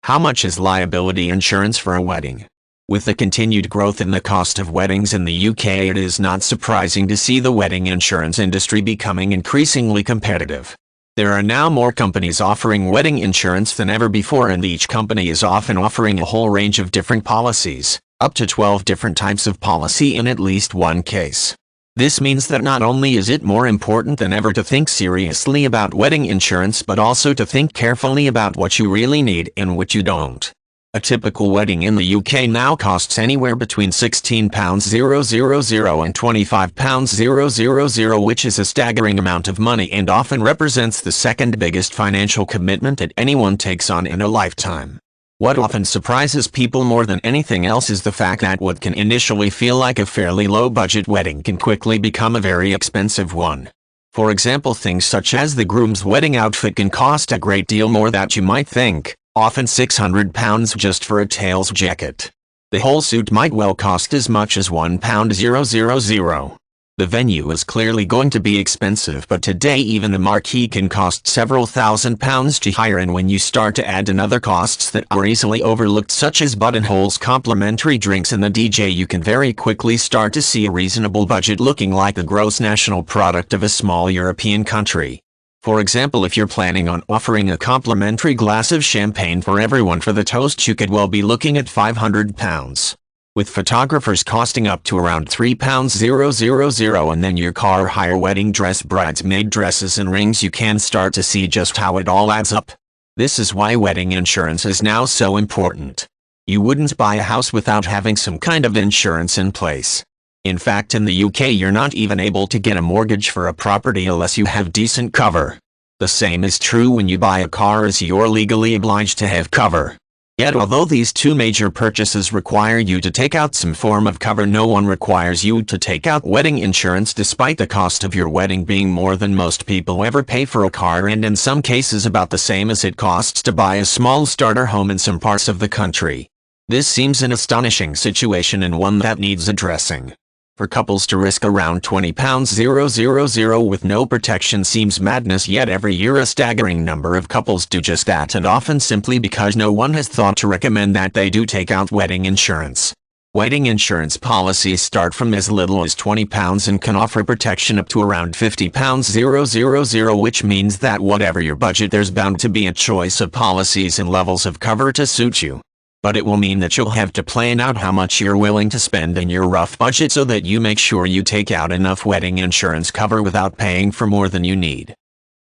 How much is liability insurance for a wedding? With the continued growth in the cost of weddings in the UK, it is not surprising to see the wedding insurance industry becoming increasingly competitive. There are now more companies offering wedding insurance than ever before, and each company is often offering a whole range of different policies, up to 12 different types of policy in at least one case. This means that not only is it more important than ever to think seriously about wedding insurance, but also to think carefully about what you really need and what you don't. A typical wedding in the UK now costs anywhere between £16,000 and £25,000, which is a staggering amount of money and often represents the second biggest financial commitment that anyone takes on in a lifetime. What often surprises people more than anything else is the fact that what can initially feel like a fairly low-budget wedding can quickly become a very expensive one. For example, things such as the groom's wedding outfit can cost a great deal more than you might think, often £600 just for a tails jacket. The whole suit might well cost as much as £1,000. The venue is clearly going to be expensive, but today even the marquee can cost several £1,000s to hire, and when you start to add in other costs that are easily overlooked, such as buttonholes, complimentary drinks and the DJ, you can very quickly start to see a reasonable budget looking like the gross national product of a small European country. For example, if you're planning on offering a complimentary glass of champagne for everyone for the toast, you could well be looking at £500. With photographers costing up to around £3,000, and then your car hire, wedding dress, bridesmaid dresses and rings, you can start to see just how it all adds up. This is why wedding insurance is now so important. You wouldn't buy a house without having some kind of insurance in place. In fact, in the UK you're not even able to get a mortgage for a property unless you have decent cover. The same is true when you buy a car, as you're legally obliged to have cover. Yet although these two major purchases require you to take out some form of cover, no one requires you to take out wedding insurance, despite the cost of your wedding being more than most people ever pay for a car, and in some cases about the same as it costs to buy a small starter home in some parts of the country. This seems an astonishing situation, and one that needs addressing. For couples to risk around £20,000 with no protection seems madness, yet every year a staggering number of couples do just that, and often simply because no one has thought to recommend that they do take out wedding insurance. Wedding insurance policies start from as little as £20 and can offer protection up to around £50,000, which means that whatever your budget, there's bound to be a choice of policies and levels of cover to suit you. But it will mean that you'll have to plan out how much you're willing to spend in your rough budget so that you make sure you take out enough wedding insurance cover without paying for more than you need.